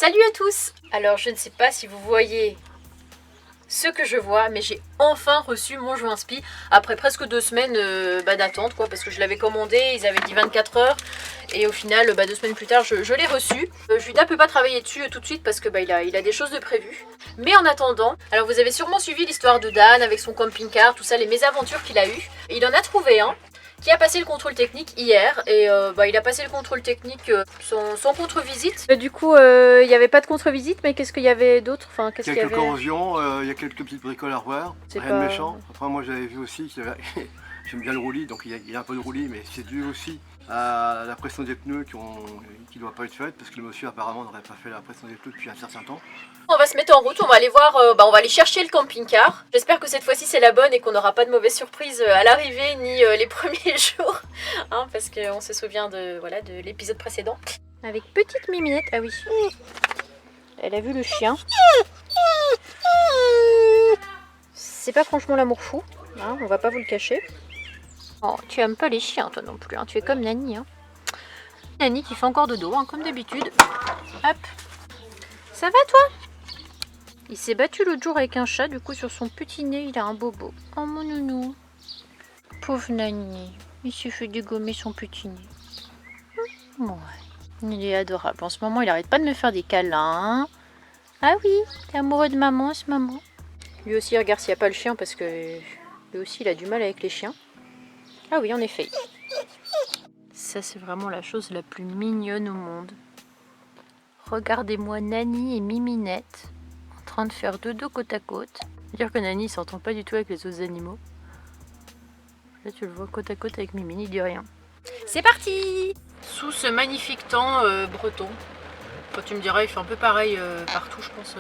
Salut à tous! Alors je ne sais pas si vous voyez ce que je vois, mais j'ai enfin reçu mon joint spi après presque 2 semaines d'attente quoi, parce que je l'avais commandé, ils avaient dit 24 heures et au final 2 semaines plus tard je l'ai reçu. Judas peut pas travailler dessus tout de suite parce que il a des choses de prévues. Mais en attendant, alors vous avez sûrement suivi l'histoire de Dan avec son camping-car, tout ça, les mésaventures qu'il a eues. Il en a trouvé un qui a passé le contrôle technique hier et il a passé le contrôle technique sans contre-visite. Du coup, il n'y avait pas de contre-visite, mais qu'est-ce qu'il y avait d'autre? Enfin, qu'est-ce qu'il y Quelques avait... corrosions, il y a quelques petites bricoles à revoir, rien pas... de méchant. Après moi j'avais vu aussi qu'il y avait... J'aime bien le roulis, donc il y a un peu de roulis, mais c'est dû aussi à la pression des pneus qui ne doit pas être faite, parce que le monsieur apparemment n'aurait pas fait la pression des pneus depuis un certain temps. On va se mettre en route, on va aller voir, on va aller chercher le camping-car. J'espère que cette fois-ci c'est la bonne et qu'on n'aura pas de mauvaises surprises à l'arrivée ni les premiers jours. Hein, parce qu'on se souvient de l'épisode précédent. Avec petite Miminette, ah oui. Elle a vu le chien. C'est pas franchement l'amour fou, hein, on va pas vous le cacher. Oh, tu aimes pas les chiens toi non plus, hein, tu es comme Nani. Hein. Nani qui fait encore de dos, hein, comme d'habitude. Hop. Ça va toi? Il s'est battu l'autre jour avec un chat, du coup sur son petit nez il a un bobo. Oh mon nounou. Pauvre Nani, il s'est fait dégommer son petit nez. Ouais, il est adorable. En ce moment il arrête pas de me faire des câlins. Ah oui, t'es amoureux de maman ce moment. Lui aussi regarde s'il n'y a pas le chien parce que lui aussi il a du mal avec les chiens. Ah oui en effet. Ça c'est vraiment la chose la plus mignonne au monde. Regardez-moi Nani et Miminette en train de faire dodo côte à côte. Dire que Nani s'entend pas du tout avec les autres animaux. Là tu le vois côte à côte avec Mimine, il dit rien. C'est parti! Sous ce magnifique temps breton. Quand tu me diras il fait un peu pareil partout je pense.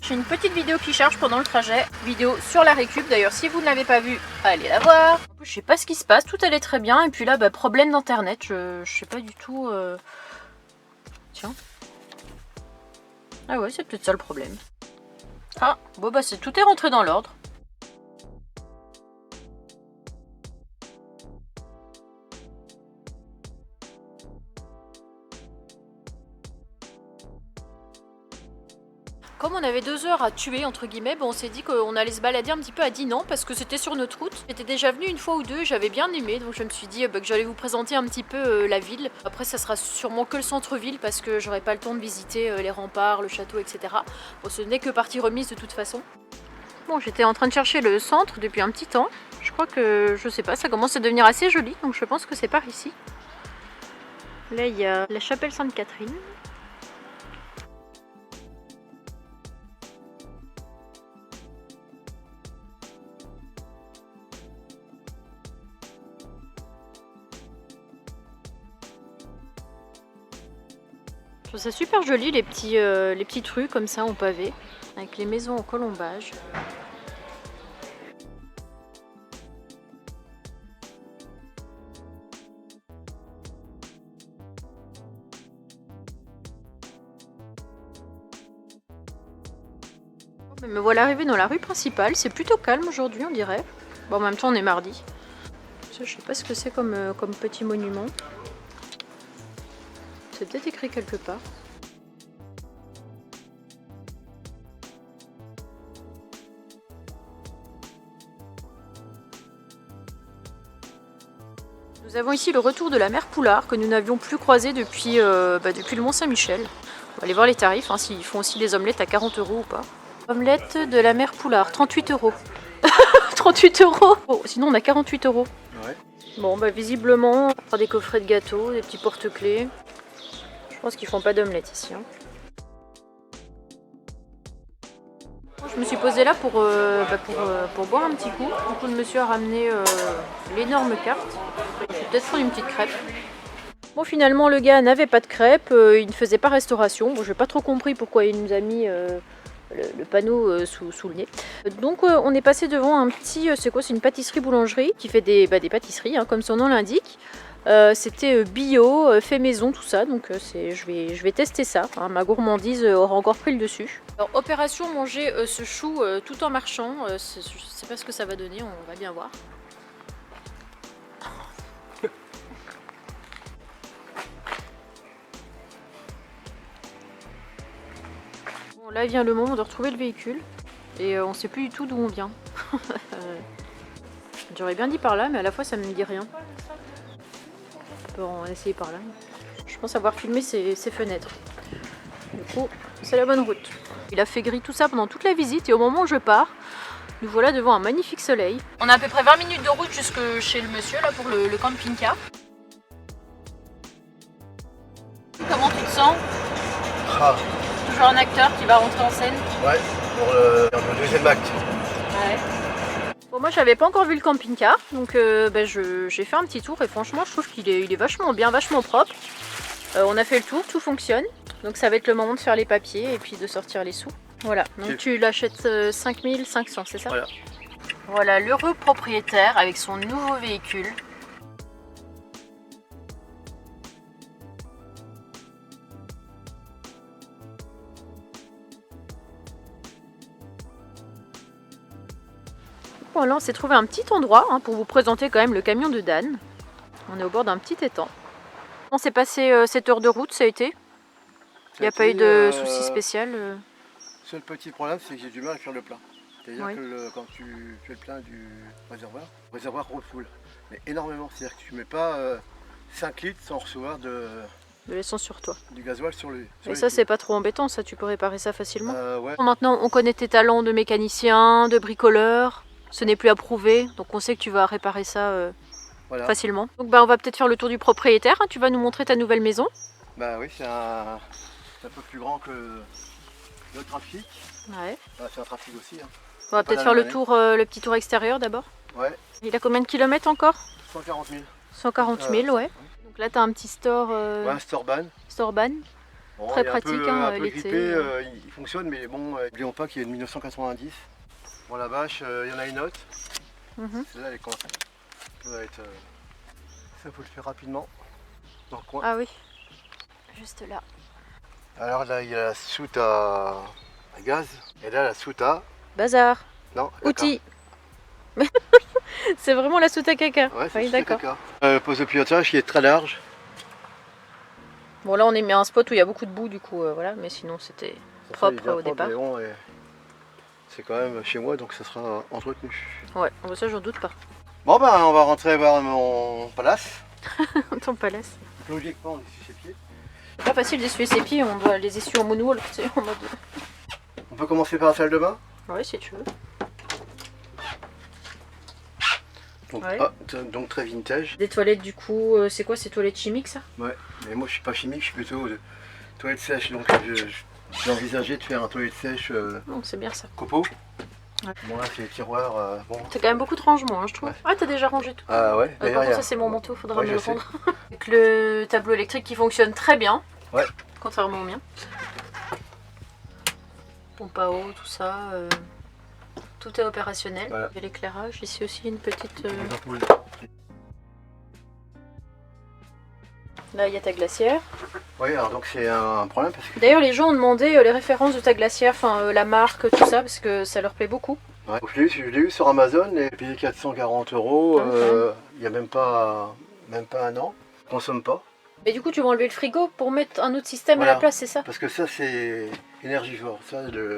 J'ai une petite vidéo qui charge pendant le trajet. Vidéo sur la récup d'ailleurs si vous ne l'avez pas vue, allez la voir. Je sais pas ce qui se passe, tout allait très bien et puis là problème d'internet, je sais pas du tout. Tiens. Ah ouais c'est peut-être ça le problème. Ah bon tout est rentré dans l'ordre. Comme on avait 2 heures à tuer entre guillemets, on s'est dit qu'on allait se balader un petit peu à Dinan parce que c'était sur notre route. J'étais déjà venue une fois ou deux, j'avais bien aimé, donc je me suis dit que j'allais vous présenter un petit peu la ville. Après ça sera sûrement que le centre-ville parce que j'aurai pas le temps de visiter les remparts, le château, etc. Bon, ce n'est que partie remise de toute façon. Bon, j'étais en train de chercher le centre depuis un petit temps. Je crois que, je sais pas, ça commence à devenir assez joli, donc je pense que c'est par ici. Là il y a la chapelle Sainte-Catherine. Je trouve ça super joli les petites rues comme ça en pavé, avec les maisons en colombage. Me voilà arrivée dans la rue principale, c'est plutôt calme aujourd'hui on dirait. Bon en même temps on est mardi. Ça, je sais pas ce que c'est comme petit monument. C'est peut-être écrit quelque part. Nous avons ici le retour de la mer Poulard que nous n'avions plus croisé depuis le Mont-Saint-Michel. On va aller voir les tarifs, hein, s'ils font aussi les omelettes à 40 € ou pas. Omelette de la mer Poulard, 38 €. 38 €. Oh, sinon on a 48 €. Ouais. Bon visiblement, on va des coffrets de gâteaux, des petits porte-clés. Je pense qu'ils font pas d'omelette ici. Hein. Je me suis posée là pour boire un petit coup. Du coup le monsieur a ramené l'énorme carte. Je vais peut-être prendre une petite crêpe. Bon finalement le gars n'avait pas de crêpes, il ne faisait pas restauration. Bon j'ai pas trop compris pourquoi il nous a mis le panneau sous le nez. Donc on est passé devant un petit, c'est quoi, c'est une pâtisserie-boulangerie qui fait des pâtisseries, hein, comme son nom l'indique. C'était bio, fait maison, tout ça, donc je vais tester ça. Hein, ma gourmandise aura encore pris le dessus. Alors opération manger ce chou tout en marchant, je sais pas ce que ça va donner, on va bien voir. Bon, là vient le moment de retrouver le véhicule. Et on sait plus du tout d'où on vient. J'aurais bien dit par là, mais à la fois ça me dit rien. On peut en essayer par là. Je pense avoir filmé ses fenêtres. Du coup, c'est la bonne route. Il a fait gris tout ça pendant toute la visite et au moment où je pars, nous voilà devant un magnifique soleil. On a à peu près 20 minutes de route jusque chez le monsieur là pour le camping-car. Comment tu te sens? Toujours un acteur qui va rentrer en scène? Ouais, pour le deuxième acte. Ouais. Bon, moi j'avais pas encore vu le camping-car, donc j'ai fait un petit tour et franchement je trouve qu'il est vachement bien, vachement propre. On a fait le tour, tout fonctionne. Donc ça va être le moment de faire les papiers et puis de sortir les sous. Voilà, donc tu l'achètes 5500, c'est ça? Voilà. Voilà l'heureux propriétaire avec son nouveau véhicule. Voilà, on s'est trouvé un petit endroit pour vous présenter quand même le camion de Dan. On est au bord d'un petit étang. On s'est passé 7 heures de route, ça a été? Il n'y a pas eu de soucis spécial Seul petit problème, c'est que j'ai du mal à faire le plein. C'est-à-dire Oui. que quand tu fais le plein du réservoir, le réservoir refoule. Mais énormément. C'est-à-dire que tu ne mets pas 5 litres sans recevoir de l'essence sur toi. du gasoil sur les. Et ça, c'est pas trop embêtant, ça, tu peux réparer ça facilement. Ouais. Maintenant, on connaît tes talents de mécanicien, de bricoleur. Ce n'est plus à prouver, donc on sait que tu vas réparer ça Voilà. facilement. Donc on va peut-être faire le tour du propriétaire. Tu vas nous montrer ta nouvelle maison. Bah oui, c'est un peu plus grand que le trafic. Ouais. C'est un trafic aussi. On va peut-être faire le tour, le petit tour extérieur d'abord. Ouais. Il a combien de kilomètres encore? 140 000. 140 000, ouais. Donc là, tu as un petit store. Ouais, un Storban. Storban. Bon, Très il est pratique, un peu l'été. grippé, il fonctionne, mais bon, n'oublions pas qu'il est de 1990. Bon, la vache, il y en a une autre. Celle-là, elle est coincée. Ça va être. Ça, faut le faire rapidement. Dans le coin. Ah oui, juste là. Alors là, il y a la soute à gaz. Et là, la soute à. Bazar. Non, Outils. C'est vraiment la soute à caca. Ouais, c'est Oui, d'accord. Le poste de pilotage qui est très large. Bon, là, on est mis à un spot où il y a beaucoup de boue, du coup, voilà. Mais sinon, c'était Ça, il est propre bien au départ. mais bon, c'est quand même chez moi, donc ça sera entretenu. Ouais, ça, j'en doute pas. Bon, ben, on va rentrer voir mon palace. Ton palace. Logiquement, on essuie ses pieds. C'est pas facile d'essuyer ses pieds, on doit les essuyer en moonwalk, tu sais, en mode. On peut commencer par la salle de bain. Ouais, si tu veux. Donc, Ouais. donc très vintage. Des toilettes, du coup, c'est quoi, ces toilettes chimiques, ça? Ouais, mais moi je suis pas chimique, je suis plutôt toilette sèche, donc j'ai envisagé de faire un toilette sèche Non, c'est bien ça. copeaux. Ouais. Bon là c'est les tiroirs, bon. T'as quand même beaucoup de rangement, hein, je trouve. Ouais. Ah, t'as déjà rangé tout. Ah ouais, Par d'ailleurs, contre, il y a- ça c'est mon manteau, faudra Ouais, me le je sais. rendre. Avec le tableau électrique qui fonctionne très bien. Ouais. Contrairement au mien. Pompe à eau, tout ça. Tout est opérationnel. Voilà. Il y a l'éclairage. Ici aussi une petite. Des ampoules. Là, il y a ta glacière. Oui, alors donc c'est un problème parce que. D'ailleurs, les gens ont demandé les références de ta glacière, enfin la marque, tout ça, parce que ça leur plaît beaucoup. Ouais. Je l'ai eu sur Amazon et j'ai payé 440 €. Ah, ouais. Il n'y a même pas un an. Je consomme pas. Mais du coup, tu vas enlever le frigo pour mettre un autre système à Voilà. la place, c'est ça? Parce que ça c'est énergivore.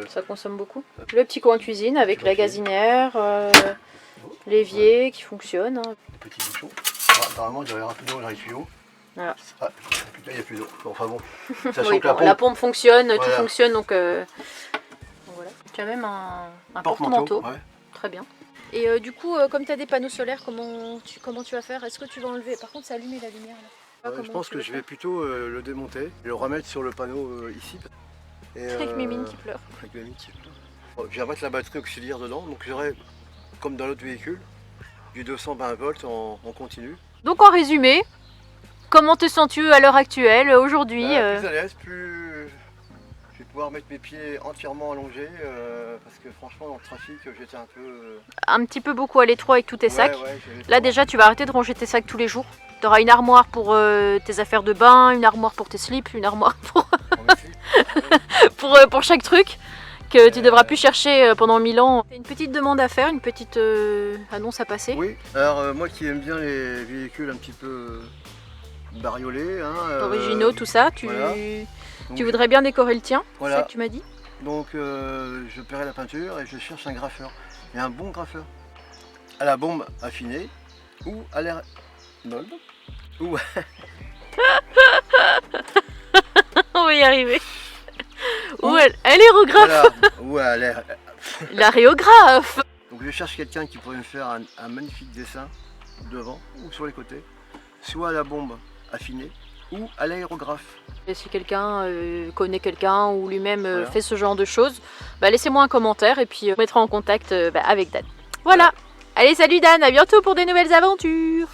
Ça consomme beaucoup. Le petit coin cuisine avec la Ok. gazinière, l'évier qui fonctionne. Hein. Les petits bouchons. Apparemment il doit y avoir un peu d'eau dans les tuyaux. Voilà. Ah, putain, il n'y a plus d'eau. Bon, enfin bon. Sachant Oui, que bon, la pompe fonctionne, tout Voilà. fonctionne, donc voilà. Tu as même un porte-manteau. Ouais. Très bien. Et du coup, comme tu as des panneaux solaires, comment tu vas faire? Est-ce que tu vas enlever? Par contre, c'est allumé la lumière là. Je pense que je vais plutôt le démonter et le remettre sur le panneau ici. Et, Avec Mimine qui pleure. avec Mimine qui pleure. Bon, je vais mettre la batterie auxiliaire dedans, donc j'aurai, comme dans l'autre véhicule, du 220 volts en continu. Donc en résumé, comment te sens-tu à l'heure actuelle, aujourd'hui Plus à l'aise, plus je vais pouvoir mettre mes pieds entièrement allongés parce que franchement dans le trafic j'étais un peu. Un petit peu beaucoup à l'étroit avec tous tes sacs. Ouais, Là déjà, tu vas arrêter de ranger tes sacs tous les jours. Tu auras une armoire pour tes affaires de bain, une armoire pour tes slips, une armoire pour chaque truc que tu devras plus chercher pendant 1000 ans. T'as une petite demande à faire, une petite annonce à passer. Oui, alors moi qui aime bien les véhicules un petit peu bariolés, Originaux, tout ça. Tu voilà. voudrais bien décorer le tien, c'est Voilà. ça que tu m'as dit? Donc je paierai la peinture et je cherche un graffeur. Et un bon graffeur. À la bombe affinée ou à l'air mold ou On va y arriver. Ou l'aérographe. voilà, ou à l'air. L'aréographe. Donc je cherche quelqu'un qui pourrait me faire un magnifique dessin devant ou sur les côtés, soit à la bombe affinée ou à l'aérographe. Et si quelqu'un connaît quelqu'un ou lui-même Voilà. fait ce genre de choses, bah, laissez-moi un commentaire et puis on mettra en contact avec Dan. Voilà. Allez, salut Dan, à bientôt pour des nouvelles aventures.